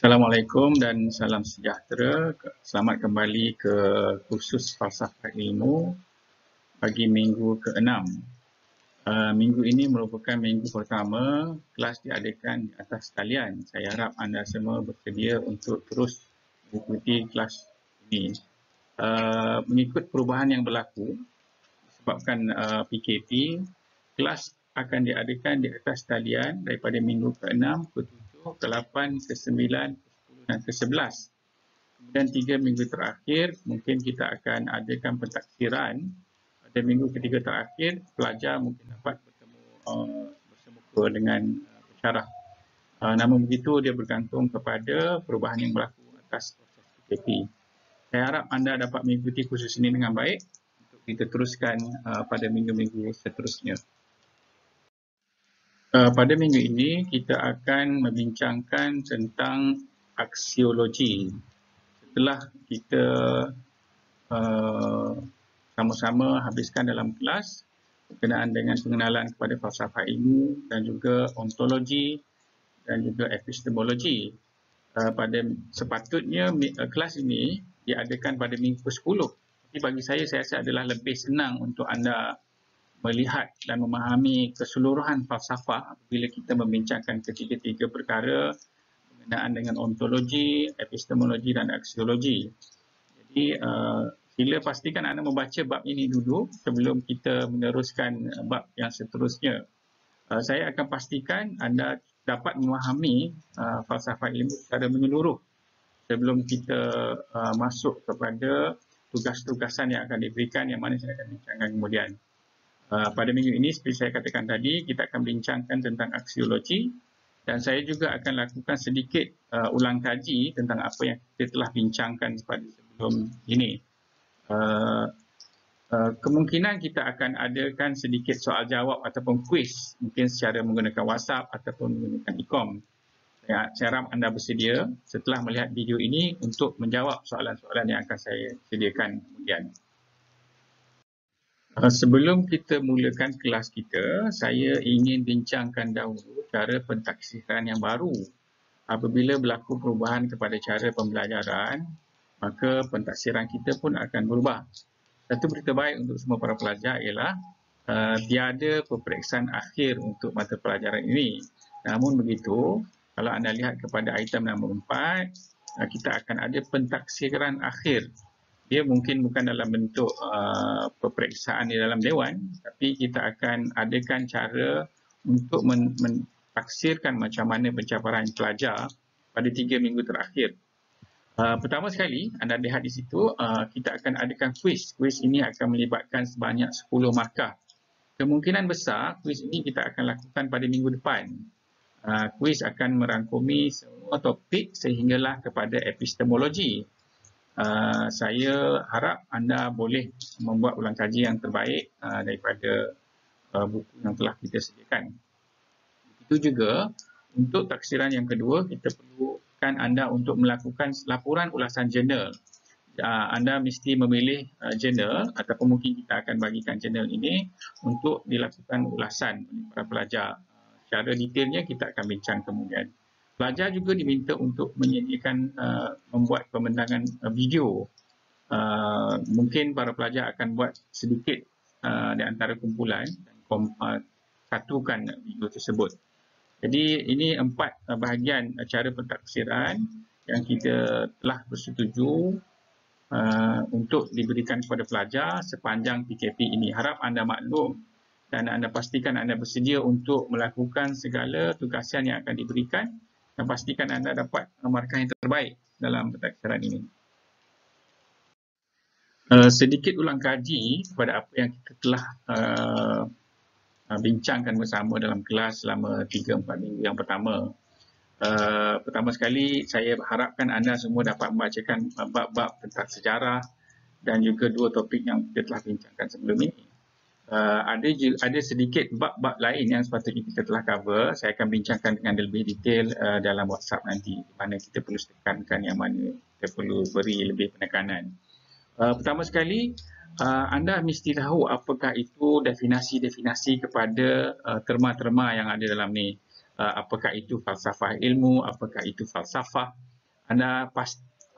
Assalamualaikum dan salam sejahtera. Selamat kembali ke kursus Falsafah Ilmu bagi minggu ke-6. Minggu ini merupakan minggu pertama kelas diadakan di atas talian. Saya harap anda semua bersedia untuk terus mengikuti kelas ini. Mengikut perubahan yang berlaku disebabkan PKP, kelas akan diadakan di atas talian daripada minggu ke-6, ke-7, ke-8, ke-9, ke-10 dan ke-11. Kemudian 3 minggu terakhir mungkin kita akan adakan pentaksiran. Pada minggu ketiga terakhir, pelajar mungkin dapat bertemu bersemuka dengan pensyarah. Namun begitu, dia bergantung kepada perubahan yang berlaku atas proses PKP. Saya harap anda dapat mengikuti kursus ini dengan baik untuk kita teruskan pada minggu-minggu seterusnya. Pada minggu ini kita akan membincangkan tentang aksiologi. Setelah kita sama-sama habiskan dalam kelas berkenaan dengan pengenalan kepada falsafah ilmu dan juga ontologi dan juga epistemologi. Pada sepatutnya kelas ini diadakan pada minggu ke-10. Tapi bagi saya rasa adalah lebih senang untuk anda melihat dan memahami keseluruhan falsafah apabila kita membincangkan ketiga-tiga perkara berkenaan dengan ontologi, epistemologi dan aksiologi. Jadi sila pastikan anda membaca bab ini dulu sebelum kita meneruskan bab yang seterusnya. Saya akan pastikan anda dapat memahami falsafah ilmu secara menyeluruh sebelum kita masuk kepada tugas-tugasan yang akan diberikan yang mana saya akan bincangkan kemudian. Pada minggu ini seperti saya katakan tadi, kita akan bincangkan tentang aksiologi dan saya juga akan lakukan sedikit ulang kaji tentang apa yang kita telah bincangkan pada sebelum ini. Kemungkinan kita akan adakan sedikit soal jawab ataupun kuis, mungkin secara menggunakan WhatsApp ataupun menggunakan e-com. Saya harap anda bersedia setelah melihat video ini untuk menjawab soalan-soalan yang akan saya sediakan kemudian. Sebelum kita mulakan kelas kita, saya ingin bincangkan dahulu cara pentaksiran yang baru. Apabila berlaku perubahan kepada cara pembelajaran, maka pentaksiran kita pun akan berubah. Satu berita baik untuk semua para pelajar ialah tiada peperiksaan akhir untuk mata pelajaran ini. Namun begitu, kalau anda lihat kepada item nombor 4, kita akan ada pentaksiran akhir. Dia mungkin bukan dalam bentuk peperiksaan di dalam dewan, tapi kita akan adakan cara untuk mentaksirkan macam mana pencapaian pelajar pada 3 minggu terakhir. Pertama sekali, anda lihat di situ, kita akan adakan kuis. Kuis ini akan melibatkan sebanyak 10 markah. Kemungkinan besar, kuis ini kita akan lakukan pada minggu depan. Kuis akan merangkumi semua topik sehinggalah kepada epistemologi. Saya harap anda boleh membuat ulang kaji yang terbaik daripada buku yang telah kita sediakan. Itu juga untuk taksiran yang kedua, kita perlukan anda untuk melakukan laporan ulasan jurnal. Anda mesti memilih jurnal ataupun mungkin kita akan bagikan jurnal ini untuk dilakukan ulasan oleh para pelajar. Secara detailnya kita akan bincang kemudian. Pelajar juga diminta untuk menyediakan membuat pemandangan video. Mungkin para pelajar akan buat sedikit di antara kumpulan dan satukan video tersebut. Jadi ini 4 bahagian cara pentaksiran yang kita telah bersetuju untuk diberikan kepada pelajar sepanjang PKP ini. Harap anda maklum dan anda pastikan anda bersedia untuk melakukan segala tugasan yang akan diberikan dan pastikan anda dapat markah yang terbaik dalam pentaksiran ini. Sedikit ulang kaji kepada apa yang kita telah bincangkan bersama dalam kelas selama 3-4 minggu yang pertama. Pertama sekali, saya harapkan anda semua dapat membacakan bab-bab tentang sejarah dan juga 2 topik yang kita telah bincangkan sebelum ini. Ada sedikit bab-bab lain yang sepatutnya kita telah cover. Saya akan bincangkan dengan lebih detail dalam WhatsApp nanti, di mana kita perlu tekankan yang mana kita perlu beri lebih penekanan. Pertama sekali, anda mesti tahu apakah itu definisi-definisi kepada terma-terma yang ada dalam ni. Apakah itu falsafah ilmu, apakah itu falsafah, anda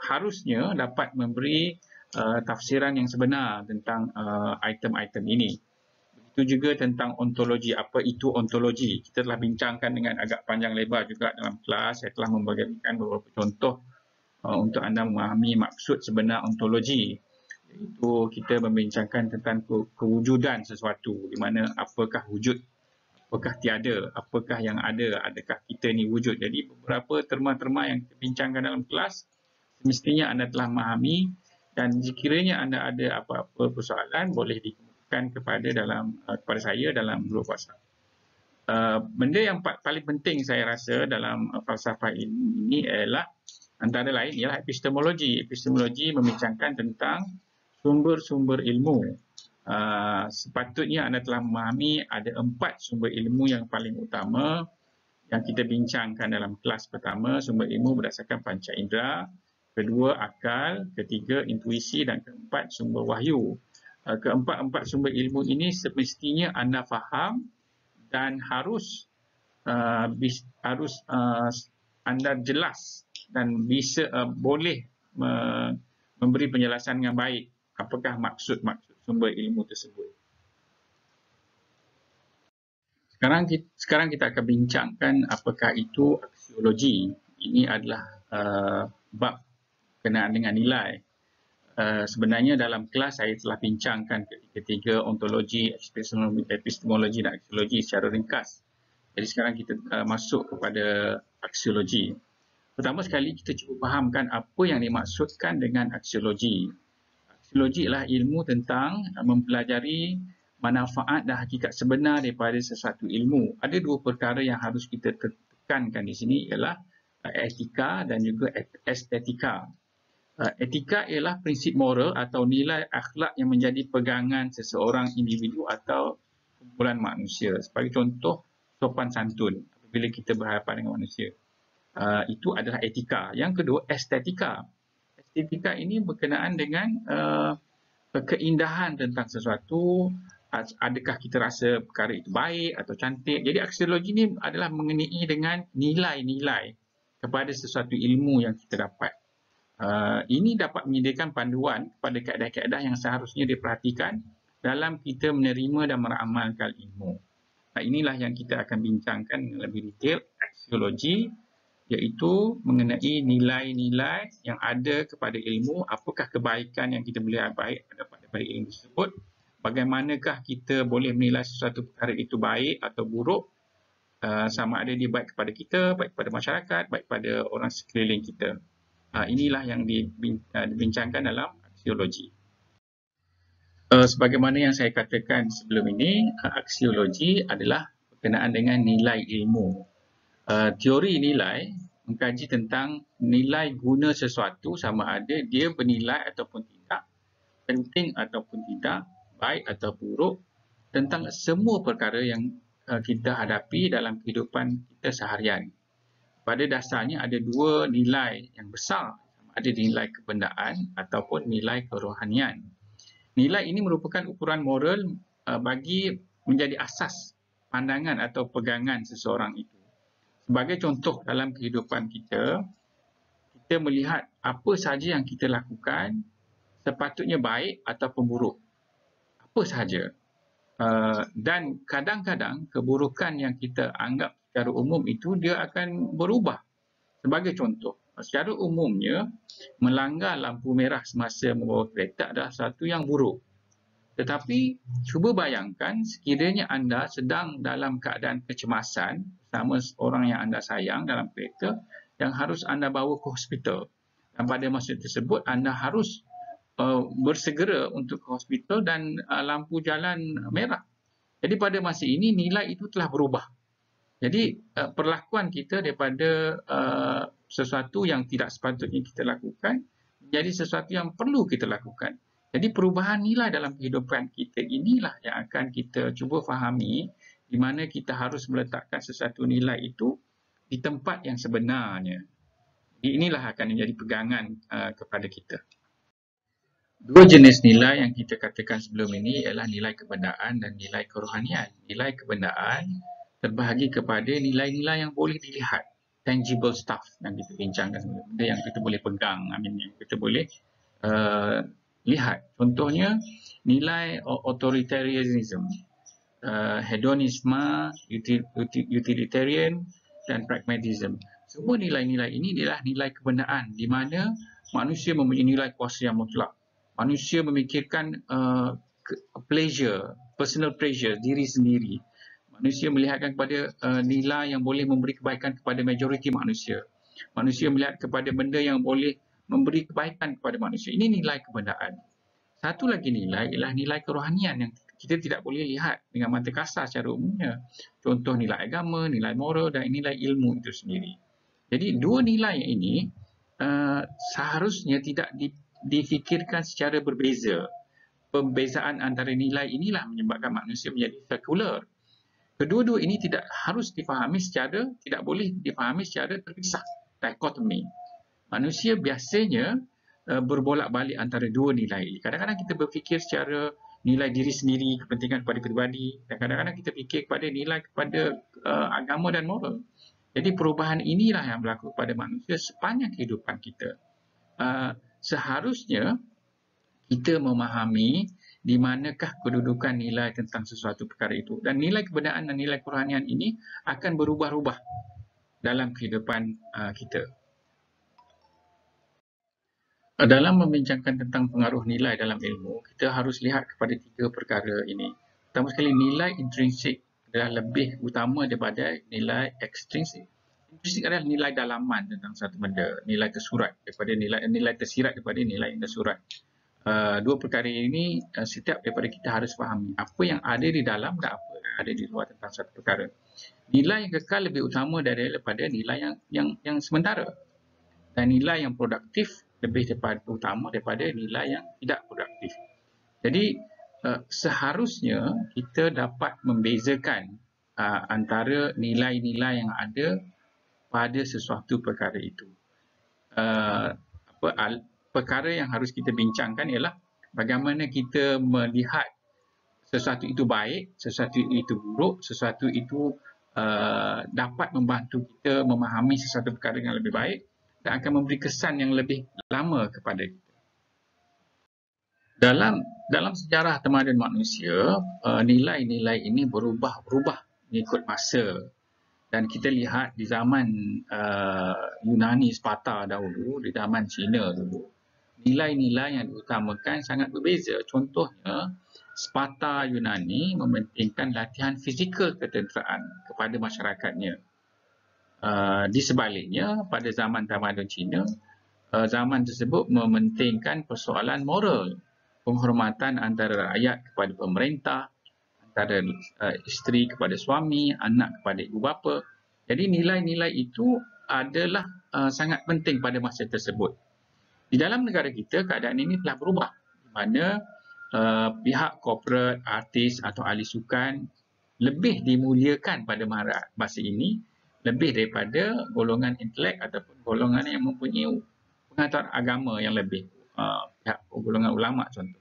harusnya dapat memberi tafsiran yang sebenar tentang item-item ini. Itu juga tentang ontologi. Apa itu ontologi? Kita telah bincangkan dengan agak panjang lebar juga dalam kelas. Saya telah membagikan beberapa contoh untuk anda memahami maksud sebenar ontologi. Iaitu kita membincangkan tentang kewujudan sesuatu, di mana apakah wujud, apakah tiada, apakah yang ada, adakah kita ni wujud. Jadi beberapa terma-terma yang kita bincangkan dalam kelas semestinya anda telah memahami, dan sekiranya anda ada apa-apa persoalan boleh dikemukakan kepada saya dalam grup WhatsApp. Benda yang paling penting saya rasa dalam falsafah ini ialah antara lain ialah epistemologi. Epistemologi membincangkan tentang sumber-sumber ilmu. Sepatutnya anda telah memahami ada 4 sumber ilmu yang paling utama yang kita bincangkan dalam kelas pertama. Sumber ilmu berdasarkan panca indera, kedua akal, ketiga intuisi, dan keempat sumber wahyu. Keempat-empat sumber ilmu ini semestinya anda faham dan harus anda jelas dan bisa boleh memberi penjelasan dengan baik apakah maksud sumber ilmu tersebut. Sekarang kita akan bincangkan apakah itu aksiologi. Ini adalah bab berkenaan dengan nilai. Sebenarnya dalam kelas saya telah bincangkan ketiga ontologi, epistemologi dan aksiologi secara ringkas. Jadi sekarang kita masuk kepada aksiologi. Pertama sekali kita cuba fahamkan apa yang dimaksudkan dengan aksiologi. Aksiologi ialah ilmu tentang mempelajari manfaat dan hakikat sebenar daripada sesuatu ilmu. Ada dua perkara yang harus kita tekankan di sini ialah etika dan juga estetika. Etika ialah prinsip moral atau nilai akhlak yang menjadi pegangan seseorang individu atau kumpulan manusia. Sebagai contoh, sopan santun apabila kita berhadapan dengan manusia. Itu adalah etika. Yang kedua, estetika. Estetika ini berkenaan dengan keindahan tentang sesuatu. Adakah kita rasa perkara itu baik atau cantik. Jadi aksiologi ini adalah mengenai dengan nilai-nilai kepada sesuatu ilmu yang kita dapat. Ini dapat menyediakan panduan kepada kaedah-kaedah yang seharusnya diperhatikan dalam kita menerima dan meramalkan ilmu. Inilah yang kita akan bincangkan lebih detail, aksiologi, iaitu mengenai nilai-nilai yang ada kepada ilmu, apakah kebaikan yang kita boleh baik daripada ilmu tersebut, bagaimanakah kita boleh menilai sesuatu perkara itu baik atau buruk, sama ada dia baik kepada kita, baik kepada masyarakat, baik kepada orang sekeliling kita. Inilah yang dibincangkan dalam aksiologi. Sebagaimana yang saya katakan sebelum ini, aksiologi adalah berkenaan dengan nilai ilmu. Teori nilai mengkaji tentang nilai guna sesuatu, sama ada dia bernilai ataupun tidak, penting ataupun tidak, baik atau buruk, tentang semua perkara yang kita hadapi dalam kehidupan kita seharian. Pada dasarnya ada dua nilai yang besar, ada nilai kebendaan ataupun nilai kerohanian. Nilai ini merupakan ukuran moral bagi menjadi asas pandangan atau pegangan seseorang itu. Sebagai contoh dalam kehidupan kita, kita melihat apa sahaja yang kita lakukan sepatutnya baik ataupun buruk. Apa sahaja. Dan kadang-kadang keburukan yang kita anggap secara umum itu dia akan berubah. Sebagai contoh, secara umumnya melanggar lampu merah semasa membawa kereta adalah sesuatu yang buruk. Tetapi cuba bayangkan sekiranya anda sedang dalam keadaan kecemasan bersama orang yang anda sayang dalam kereta yang harus anda bawa ke hospital. Dan pada masa tersebut anda harus bersegera untuk ke hospital dan lampu jalan merah. Jadi pada masa ini nilai itu telah berubah. Jadi perlakuan kita daripada sesuatu yang tidak sepatutnya kita lakukan menjadi sesuatu yang perlu kita lakukan. Jadi perubahan nilai dalam kehidupan kita inilah yang akan kita cuba fahami, di mana kita harus meletakkan sesuatu nilai itu di tempat yang sebenarnya. Inilah akan menjadi pegangan kepada kita. Dua jenis nilai yang kita katakan sebelum ini ialah nilai kebendaan dan nilai kerohanian. Nilai kebendaan terbahagi kepada nilai-nilai yang boleh dilihat, tangible stuff yang kita bincangkan, benda yang kita boleh pegang, yang kita boleh lihat. Contohnya nilai authoritarianism, hedonisme, utilitarian dan pragmatism. Semua nilai-nilai ini adalah nilai kebenaran di mana manusia mempunyai nilai kuasa yang mutlak. Manusia memikirkan pleasure, personal pleasure, diri sendiri. Manusia melihatkan kepada nilai yang boleh memberi kebaikan kepada majoriti manusia. Manusia melihat kepada benda yang boleh memberi kebaikan kepada manusia. Ini nilai kebenaran. Satu lagi nilai ialah nilai kerohanian yang kita tidak boleh lihat dengan mata kasar secara umumnya. Contoh nilai agama, nilai moral dan nilai ilmu itu sendiri. Jadi dua nilai ini seharusnya tidak difikirkan secara berbeza. Pembezaan antara nilai inilah menyebabkan manusia menjadi sekular. Kedua-dua ini tidak boleh difahami secara terpisah, dikotomi. Manusia biasanya berbolak-balik antara dua nilai ini. Kadang-kadang kita berfikir secara nilai diri sendiri, kepentingan kepada peribadi, dan kadang-kadang kita fikir kepada nilai kepada agama dan moral. Jadi perubahan inilah yang berlaku pada manusia sepanjang kehidupan kita. Seharusnya kita memahami di manakah kedudukan nilai tentang sesuatu perkara itu. Dan nilai kebenaran dan nilai kerohanian ini akan berubah-ubah dalam kehidupan kita. Dalam membincangkan tentang pengaruh nilai dalam ilmu, kita harus lihat kepada tiga perkara ini. Pertama sekali, nilai intrinsik adalah lebih utama daripada nilai ekstrinsik. Intrinsik adalah nilai dalaman tentang satu benda, nilai tersurat daripada nilai tersirat daripada nilai yang tersurat. Dua perkara ini setiap daripada kita harus fahami apa yang ada di dalam dan apa yang ada di luar tentang satu perkara. Nilai yang kekal lebih utama daripada nilai yang sementara, dan nilai yang produktif lebih utama daripada nilai yang tidak produktif. Jadi seharusnya kita dapat membezakan antara nilai-nilai yang ada pada sesuatu perkara itu. Perkara yang harus kita bincangkan ialah bagaimana kita melihat sesuatu itu baik, sesuatu itu buruk, sesuatu itu dapat membantu kita memahami sesuatu perkara yang lebih baik dan akan memberi kesan yang lebih lama kepada kita. Dalam sejarah tamadun manusia, nilai-nilai ini berubah mengikut masa. Dan kita lihat di zaman Yunani Sparta dahulu, di zaman Cina dulu, nilai-nilai yang diutamakan sangat berbeza. Contohnya, Sparta Yunani mementingkan latihan fizikal ketenteraan kepada masyarakatnya. Di sebaliknya, pada zaman tamadun Cina, zaman tersebut mementingkan persoalan moral, penghormatan antara rakyat kepada pemerintah, antara isteri kepada suami, anak kepada ibu bapa. Jadi nilai-nilai itu adalah sangat penting pada masa tersebut. Di dalam negara kita, keadaan ini telah berubah, di mana pihak korporat, artis atau ahli sukan lebih dimuliakan pada masa ini, lebih daripada golongan intelek ataupun golongan yang mempunyai pengetahuan agama yang lebih, pihak golongan ulama contohnya.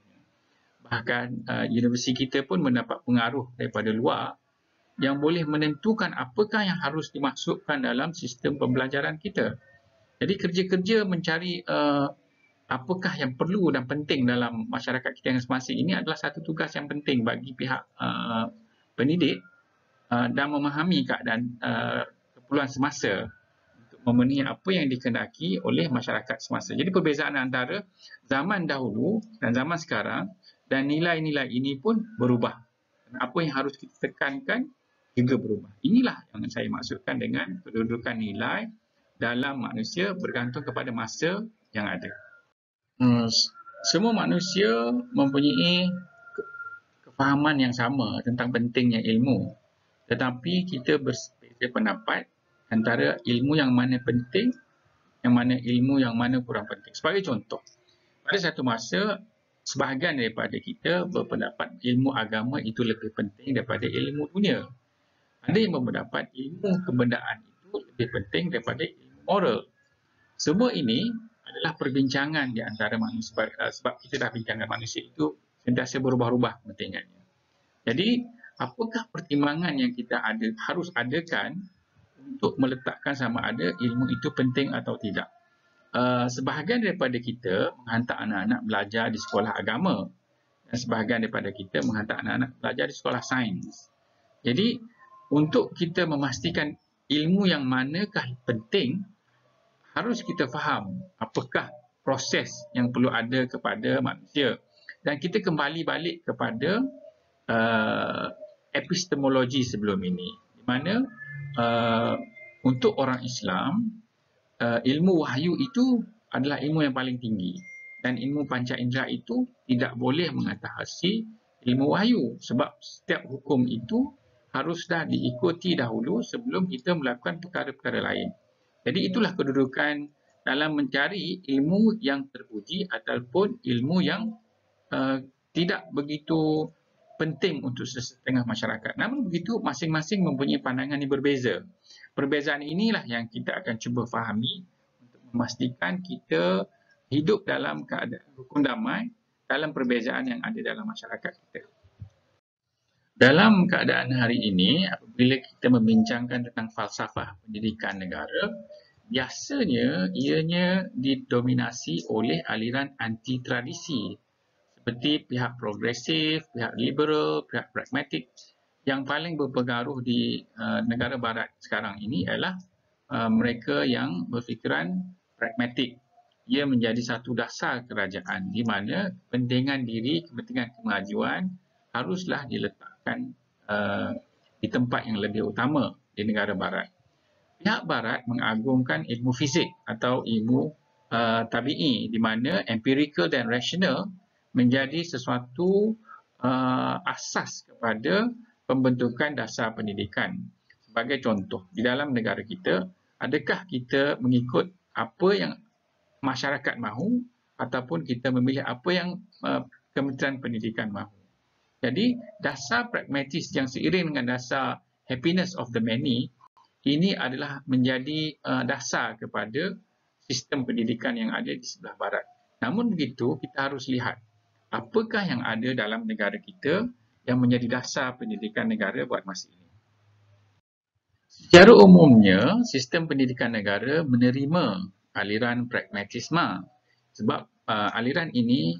Bahkan universiti kita pun mendapat pengaruh daripada luar yang boleh menentukan apakah yang harus dimasukkan dalam sistem pembelajaran kita. Jadi kerja-kerja mencari apakah yang perlu dan penting dalam masyarakat kita yang semasa ini adalah satu tugas yang penting bagi pihak pendidik dan memahami keadaan keperluan semasa untuk memenuhi apa yang dikehendaki oleh masyarakat semasa. Jadi perbezaan antara zaman dahulu dan zaman sekarang dan nilai-nilai ini pun berubah. Apa yang harus kita tekankan juga berubah. Inilah yang saya maksudkan dengan kedudukan nilai dalam manusia bergantung kepada masa yang ada. Semua manusia mempunyai kefahaman yang sama tentang pentingnya ilmu. Tetapi kita berbeza pendapat antara ilmu yang mana penting, yang mana ilmu yang mana kurang penting. Sebagai contoh, pada satu masa, sebahagian daripada kita berpendapat ilmu agama itu lebih penting daripada ilmu dunia. Ada yang berpendapat ilmu kebendaan itu lebih penting daripada ilmu moral. Semua ini adalah perbincangan di antara manusia, sebab kita dah bincangkan manusia itu sentiasa berubah-ubah kepentingannya. Jadi, apakah pertimbangan yang kita harus adakan untuk meletakkan sama ada ilmu itu penting atau tidak. Sebahagian daripada kita menghantar anak-anak belajar di sekolah agama dan sebahagian daripada kita menghantar anak-anak belajar di sekolah sains. Jadi, untuk kita memastikan ilmu yang manakah penting, harus kita faham apakah proses yang perlu ada kepada manusia. Dan kita kembali balik kepada epistemologi sebelum ini, di mana untuk orang Islam, ilmu wahyu itu adalah ilmu yang paling tinggi, dan ilmu panca indera itu tidak boleh mengatasi ilmu wahyu, sebab setiap hukum itu haruslah diikuti dahulu sebelum kita melakukan perkara-perkara lain. Jadi itulah kedudukan dalam mencari ilmu yang terpuji ataupun ilmu yang tidak begitu penting untuk sesetengah masyarakat. Namun begitu, masing-masing mempunyai pandangan yang berbeza. Perbezaan inilah yang kita akan cuba fahami untuk memastikan kita hidup dalam keadaan hukum damai dalam perbezaan yang ada dalam masyarakat kita. Dalam keadaan hari ini, apabila kita membincangkan tentang falsafah pendidikan negara, biasanya ianya didominasi oleh aliran anti-tradisi seperti pihak progresif, pihak liberal, pihak pragmatik. Yang paling berpengaruh di negara barat sekarang ini adalah mereka yang berfikiran pragmatik. Ia menjadi satu dasar kerajaan di mana kepentingan diri, kepentingan kemajuan haruslah diletakkan di tempat yang lebih utama di negara barat. Pihak barat mengagungkan ilmu fizik atau ilmu tabi'i, di mana empirical dan rasional menjadi sesuatu asas kepada pembentukan dasar pendidikan. Sebagai contoh, di dalam negara kita, adakah kita mengikut apa yang masyarakat mahu ataupun kita memilih apa yang Kementerian Pendidikan mahu? Jadi, dasar pragmatis yang seiring dengan dasar happiness of the many, ini adalah menjadi dasar kepada sistem pendidikan yang ada di sebelah barat. Namun begitu, kita harus lihat apakah yang ada dalam negara kita yang menjadi dasar pendidikan negara buat masa ini. Secara umumnya, sistem pendidikan negara menerima aliran pragmatisme sebab aliran ini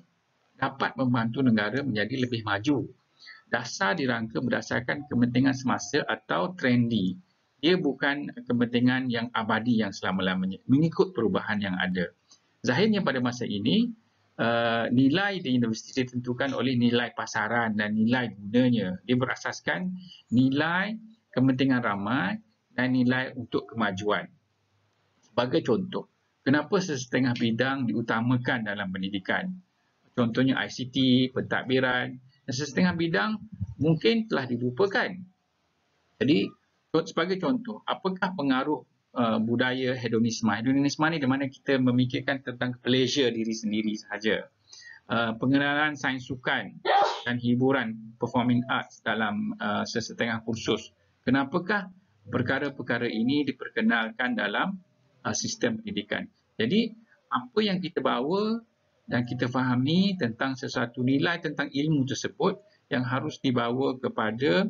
dapat membantu negara menjadi lebih maju. Dasar dirangka berdasarkan kepentingan semasa atau trendi. Ia bukan kepentingan yang abadi yang selama-lamanya, mengikut perubahan yang ada. Zahirnya pada masa ini, nilai di universiti ditentukan oleh nilai pasaran dan nilai gunanya. Dia berasaskan nilai kepentingan ramai dan nilai untuk kemajuan. Sebagai contoh, kenapa sesetengah bidang diutamakan dalam pendidikan? Contohnya ICT, pentadbiran, dan sesetengah bidang mungkin telah dilupakan. Jadi, sebagai contoh, apakah pengaruh budaya hedonisme? Hedonisme ni di mana kita memikirkan tentang pleasure diri sendiri sahaja. Pengenalan sains sukan dan hiburan, performing arts dalam sesetengah kursus. Kenapakah perkara-perkara ini diperkenalkan dalam sistem pendidikan? Jadi, apa yang kita bawa dan kita fahami tentang sesuatu nilai tentang ilmu tersebut yang harus dibawa kepada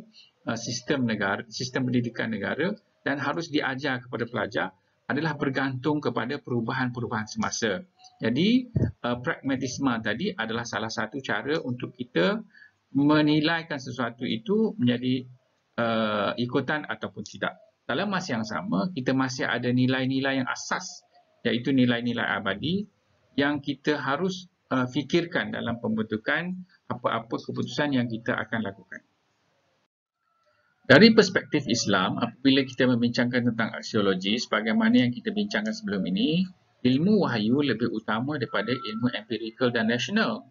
sistem negara, sistem pendidikan negara dan harus diajar kepada pelajar adalah bergantung kepada perubahan-perubahan semasa. Jadi, pragmatisme tadi adalah salah satu cara untuk kita menilaikan sesuatu itu menjadi ikutan ataupun tidak. Dalam masa yang sama, kita masih ada nilai-nilai yang asas, iaitu nilai-nilai abadi yang kita harus fikirkan dalam pembentukan apa-apa keputusan yang kita akan lakukan. Dari perspektif Islam, apabila kita membincangkan tentang aksiologi, sebagaimana yang kita bincangkan sebelum ini, ilmu wahyu lebih utama daripada ilmu empirikal dan rasional.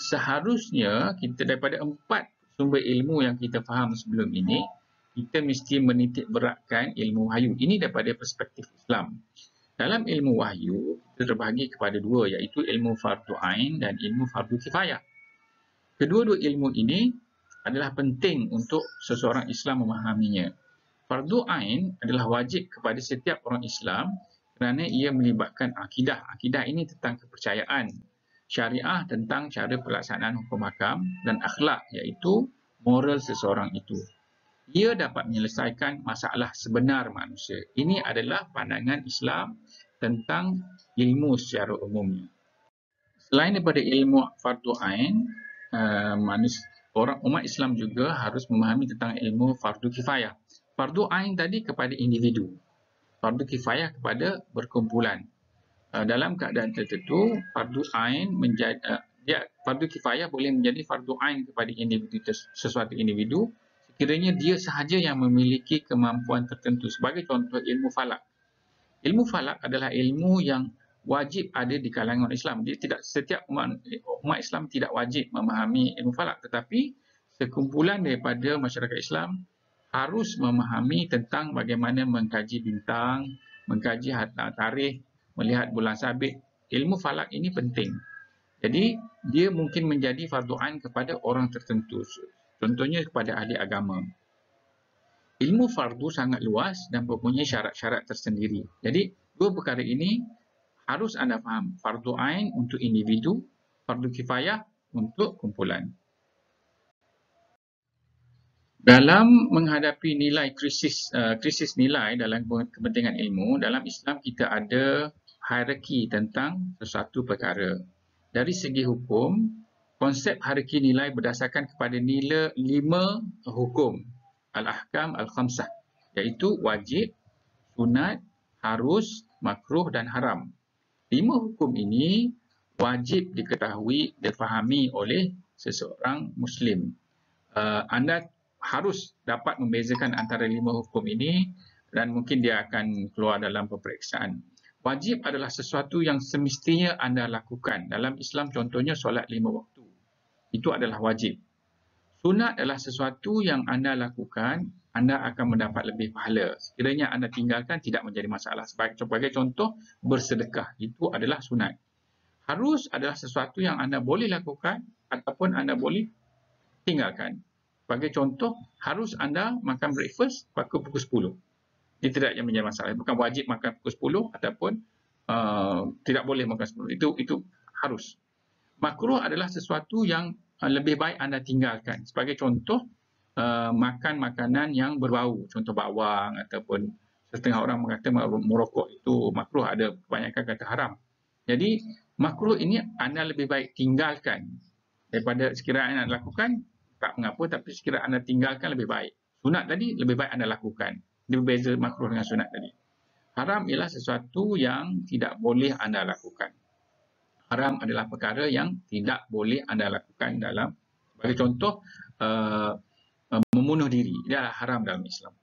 Seharusnya kita daripada 4 sumber ilmu yang kita faham sebelum ini, kita mesti menitik beratkan ilmu wahyu. Ini daripada perspektif Islam. Dalam ilmu wahyu, kita terbahagi kepada 2, iaitu ilmu fardu ain dan ilmu fardu kifayah. Kedua-dua ilmu ini adalah penting untuk seseorang Islam memahaminya. Fardu ain adalah wajib kepada setiap orang Islam kerana ia melibatkan akidah. Akidah ini tentang kepercayaan. Syariah tentang cara pelaksanaan hukum hakam dan akhlak, iaitu moral seseorang itu. ia dapat menyelesaikan masalah sebenar manusia. Ini adalah pandangan Islam tentang ilmu secara umumnya. Selain daripada ilmu fardu ain, umat Islam juga harus memahami tentang ilmu fardu kifayah. Fardu ain tadi kepada individu, fardu kifayah kepada berkumpulan. Dalam keadaan tertentu, fardu ain fardu kifayah boleh menjadi fardu ain kepada sesuatu individu sekiranya dia sahaja yang memiliki kemampuan tertentu. Sebagai contoh, ilmu falak. Ilmu falak adalah ilmu yang wajib ada di kalangan Islam. Setiap umat Islam tidak wajib memahami ilmu falak, tetapi sekumpulan daripada masyarakat Islam harus memahami tentang bagaimana mengkaji bintang, mengkaji tarikh, melihat bulan sabit. Ilmu falak ini penting. Jadi, dia mungkin menjadi fardu ain kepada orang tertentu. Contohnya kepada ahli agama. Ilmu fardu sangat luas dan mempunyai syarat-syarat tersendiri. Jadi, dua perkara ini harus anda faham. Fardu ain untuk individu, fardu kifayah untuk kumpulan. Dalam menghadapi krisis nilai dalam kepentingan ilmu, dalam Islam kita ada hierarki tentang sesuatu perkara. Dari segi hukum, konsep hierarki nilai berdasarkan kepada nilai 5 hukum al-ahkam al-khamsah, iaitu wajib, sunat, harus, makruh dan haram. 5 hukum ini wajib diketahui, difahami oleh seseorang Muslim. Anda harus dapat membezakan antara 5 hukum ini dan mungkin dia akan keluar dalam peperiksaan. Wajib adalah sesuatu yang semestinya anda lakukan. Dalam Islam contohnya solat 5 waktu. Itu adalah wajib. Sunat adalah sesuatu yang anda lakukan, anda akan mendapat lebih pahala. Sekiranya anda tinggalkan tidak menjadi masalah. Sebagai contoh, bersedekah. Itu adalah sunat. Harus adalah sesuatu yang anda boleh lakukan ataupun anda boleh tinggalkan. Sebagai contoh, harus anda makan breakfast pukul 10. Ini tidak yang menjadi masalah. Bukan wajib makan pukul 10 ataupun tidak boleh makan 10. Itu harus. Makruh adalah sesuatu yang lebih baik anda tinggalkan. Sebagai contoh, makan makanan yang berbau. Contoh bawang ataupun setengah orang mengata merokok itu makruh. Ada kebanyakan kata haram. Jadi, makruh ini anda lebih baik tinggalkan. Daripada sekiranya anda lakukan, tak mengapa, tapi sekiranya anda tinggalkan lebih baik. Sunat tadi lebih baik anda lakukan. Dia berbeza makruh dengan sunat tadi. Haram ialah sesuatu yang tidak boleh anda lakukan. Haram adalah perkara yang tidak boleh anda lakukan dalam, sebagai contoh, membunuh diri. Dia haram dalam Islam.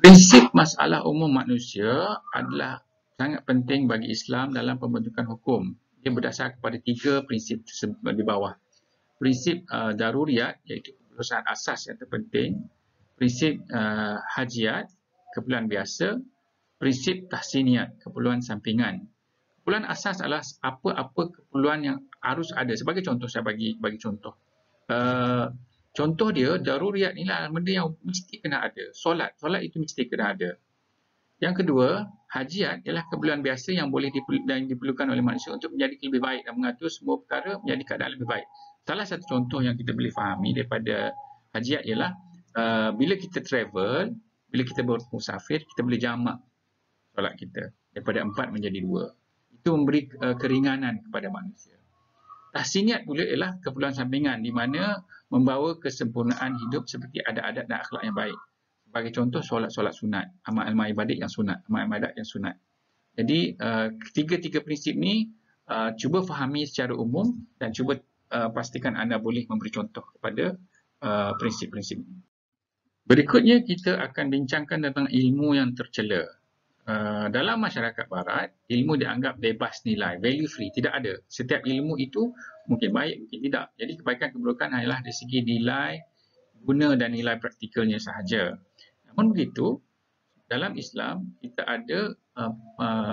Prinsip masalah umum manusia adalah sangat penting bagi Islam dalam pembentukan hukum. Dia berdasar kepada 3 prinsip di bawah. Prinsip daruriyat, iaitu keperluan asas yang terpenting. Prinsip hajiat, keperluan biasa. Prinsip tahsiniat, keperluan sampingan. Keperluan asas adalah apa-apa keperluan yang harus ada. Sebagai contoh, saya bagi contoh. Contoh dia, daruriyat ni lah benda yang mesti kena ada. Solat itu mesti kena ada. Yang kedua, hajiat ialah keperluan biasa yang boleh diperlukan oleh manusia untuk menjadi lebih baik dan mengatur semua perkara menjadi keadaan lebih baik. Salah satu contoh yang kita boleh fahami daripada hajiat ialah bila kita travel, bila kita bermusafir, kita boleh jamak solat kita daripada 4 menjadi 2. Itu memberi keringanan kepada manusia. Tahsiniat pula ialah keperluan sampingan di mana membawa kesempurnaan hidup seperti adat-adat dan akhlak yang baik. Sebagai contoh, solat sunat, amal-amal ibadat yang sunat, amal-amal ibadat yang sunat. Jadi, tiga prinsip ni cuba fahami secara umum dan cuba pastikan anda boleh memberi contoh kepada prinsip-prinsip ini. Berikutnya, kita akan bincangkan tentang ilmu yang tercela. Dalam masyarakat barat, ilmu dianggap bebas nilai, value free, tidak ada. Setiap ilmu itu mungkin baik, mungkin tidak. Jadi kebaikan keburukan hanyalah dari segi nilai guna dan nilai praktikalnya sahaja. Namun begitu, dalam Islam kita ada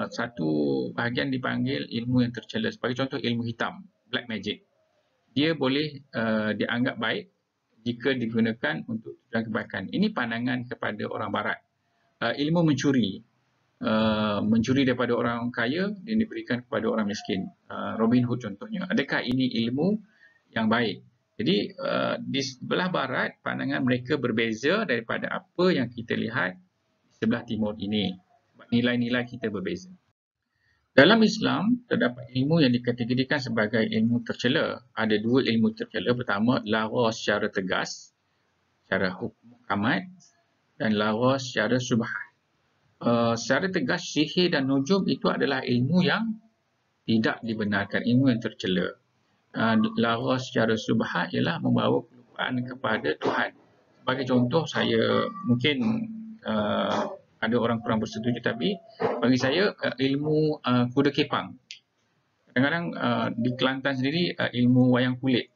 satu bahagian dipanggil ilmu yang tercela. Sebagai contoh, ilmu hitam, black magic. Dia boleh dianggap baik jika digunakan untuk tujuan kebaikan. Ini pandangan kepada orang barat. Ilmu mencuri daripada orang kaya dan diberikan kepada orang miskin. Robin Hood contohnya. Adakah ini ilmu yang baik? Jadi di sebelah barat pandangan mereka berbeza daripada apa yang kita lihat di sebelah timur ini. Nilai-nilai kita berbeza. Dalam Islam, terdapat ilmu yang dikategorikan sebagai ilmu tercela. Ada dua ilmu tercela. Pertama, lara secara tegas, secara hukum muhkamat, dan lara secara subhat. Secara tegas, sihir dan nujum itu adalah ilmu yang tidak dibenarkan, ilmu yang tercela. Lara secara subhat ialah membawa kelupaan kepada Tuhan. Sebagai contoh, saya mungkin ada orang kurang bersetuju, tapi bagi saya ilmu kuda kepang. Kadang-kadang di Kelantan sendiri ilmu wayang kulit.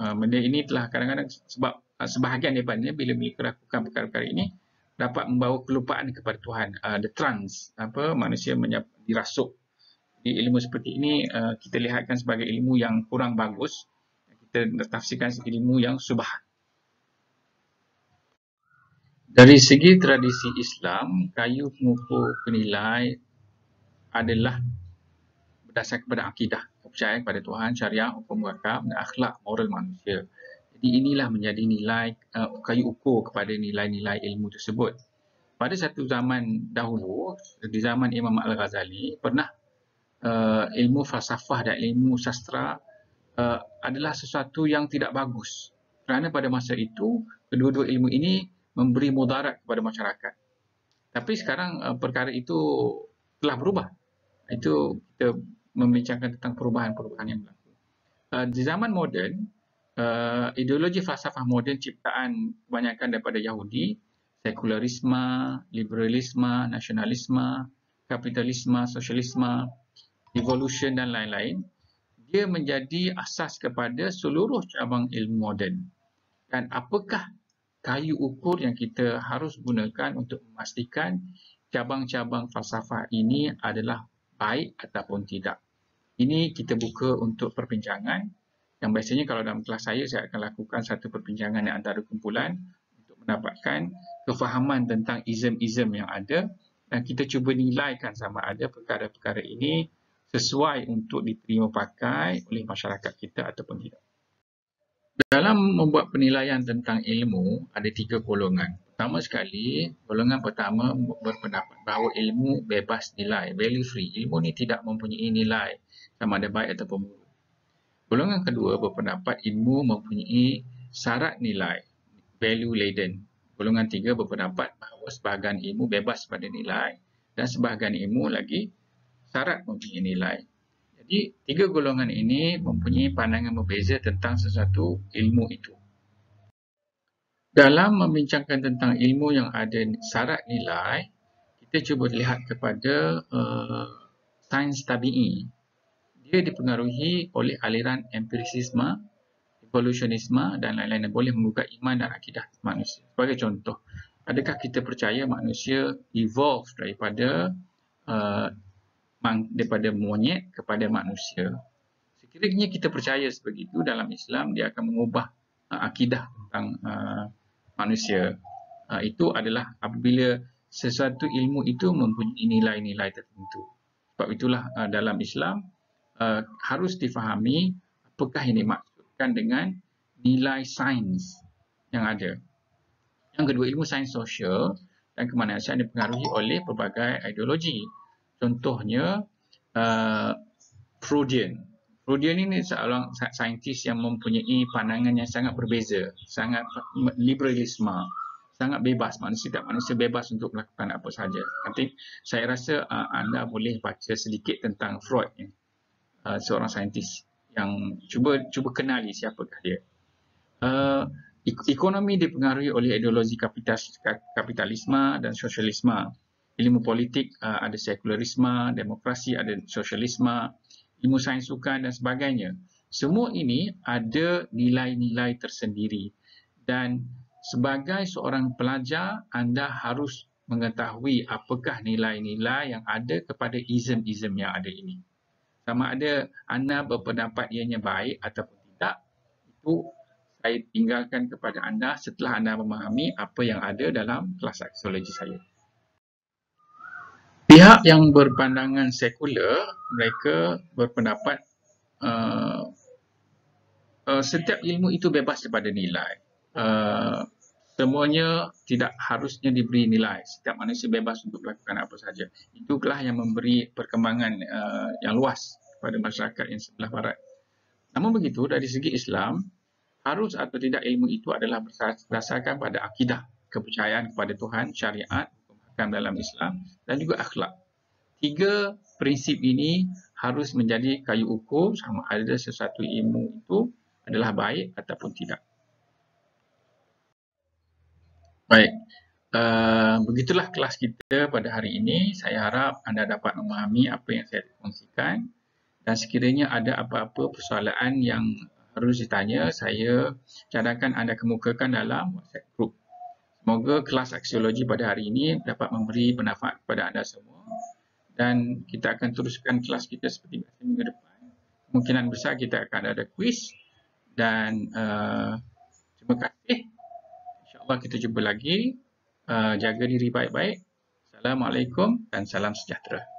Benda ini telah kadang-kadang sebab sebahagian daripadanya bila mereka lakukan perkara-perkara ini dapat membawa kelupaan kepada Tuhan. The trance, manusia dirasuk. Di ilmu seperti ini kita lihatkan sebagai ilmu yang kurang bagus. Kita tafsirkan sebagai ilmu yang subhat. Dari segi tradisi Islam, kayu pengukur penilai adalah berdasar kepada akidah, kepercayaan kepada Tuhan, syariah, hukum muhkam dan akhlak moral manusia. Jadi inilah menjadi nilai kayu ukur kepada nilai-nilai ilmu tersebut. Pada satu zaman dahulu, di zaman Imam Al-Ghazali, pernah ilmu falsafah dan ilmu sastra adalah sesuatu yang tidak bagus. Kerana pada masa itu, kedua-dua ilmu ini memberi mudarat kepada masyarakat. Tapi sekarang perkara itu telah berubah. Itu kita membincangkan tentang perubahan-perubahan yang berlaku. Di zaman moden, ideologi falsafah moden ciptaan kebanyakan daripada Yahudi, sekularisme, liberalisme, nasionalisme, kapitalisme, sosialisme, evolution dan lain-lain, dia menjadi asas kepada seluruh cabang ilmu moden. Dan apakah kayu ukur yang kita harus gunakan untuk memastikan cabang-cabang falsafah ini adalah baik ataupun tidak. Ini kita buka untuk perbincangan. Yang biasanya kalau dalam kelas saya akan lakukan satu perbincangan yang antara kumpulan untuk mendapatkan kefahaman tentang izm-izm yang ada dan kita cuba nilaikan sama ada perkara-perkara ini sesuai untuk diterima pakai oleh masyarakat kita ataupun tidak. Dalam membuat penilaian tentang ilmu, ada 3 golongan. Pertama sekali, golongan pertama berpendapat bahawa ilmu bebas nilai, value free. Ilmu ni tidak mempunyai nilai sama ada baik ataupun buruk. Golongan kedua berpendapat ilmu mempunyai syarat nilai, value laden. Golongan tiga berpendapat bahawa sebahagian ilmu bebas pada nilai dan sebahagian ilmu lagi syarat mempunyai nilai. Jadi, 3 golongan ini mempunyai pandangan berbeza tentang sesuatu ilmu itu. Dalam membincangkan tentang ilmu yang ada syarat nilai, kita cuba lihat kepada sains tabi'i. Dia dipengaruhi oleh aliran empirisisme, evolusionisme dan lain-lain yang boleh menggugat iman dan akidah manusia. Sebagai contoh, adakah kita percaya manusia evolve daripada monyet kepada manusia? Sekiranya kita percaya sebegitu, dalam Islam dia akan mengubah akidah tentang manusia. Itu adalah apabila sesuatu ilmu itu mempunyai nilai-nilai tertentu. Sebab itulah dalam Islam harus difahami apakah yang dimaksudkan dengan nilai sains yang ada. Yang kedua, ilmu sains sosial dan kemanusiaan dipengaruhi oleh pelbagai ideologi. Contohnya Freudian. Freudian ini seorang saintis yang mempunyai pandangan yang sangat berbeza, sangat liberalisme, sangat bebas. Manusia bebas untuk melakukan apa sahaja. Nanti saya rasa anda boleh baca sedikit tentang Freud, seorang saintis yang cuba kenali siapakah dia. Ekonomi dipengaruhi oleh ideologi kapitalisme dan sosialisme. Ilmu politik ada sekularisme, demokrasi ada sosialisme, ilmu sains sukan dan sebagainya. Semua ini ada nilai-nilai tersendiri dan sebagai seorang pelajar anda harus mengetahui apakah nilai-nilai yang ada kepada izm-izm yang ada ini. Sama ada anda berpendapat ianya baik ataupun tidak, itu saya tinggalkan kepada anda setelah anda memahami apa yang ada dalam kelas aksiologi saya. Pihak yang berpandangan sekular, mereka berpendapat setiap ilmu itu bebas daripada nilai. Semuanya tidak harusnya diberi nilai. Setiap manusia bebas untuk melakukan apa saja. Itulah yang memberi perkembangan yang luas kepada masyarakat yang sebelah barat. Namun begitu, dari segi Islam, harus atau tidak ilmu itu adalah berdasarkan pada akidah, kepercayaan kepada Tuhan, syariat, hukum hakam dalam Islam, dan juga akhlak. 3 prinsip ini harus menjadi kayu ukur sama ada sesuatu ilmu itu adalah baik ataupun tidak. Baik, begitulah kelas kita pada hari ini. Saya harap anda dapat memahami apa yang saya kongsikan, dan sekiranya ada apa-apa persoalan yang harus ditanya, saya cadangkan anda kemukakan dalam WhatsApp group. Semoga kelas aksiologi pada hari ini dapat memberi manfaat kepada anda semua, dan kita akan teruskan kelas kita seperti biasa minggu depan. Kemungkinan besar kita akan ada kuis, dan terima kasih. InsyaAllah kita jumpa lagi. Jaga diri baik-baik. Assalamualaikum dan salam sejahtera.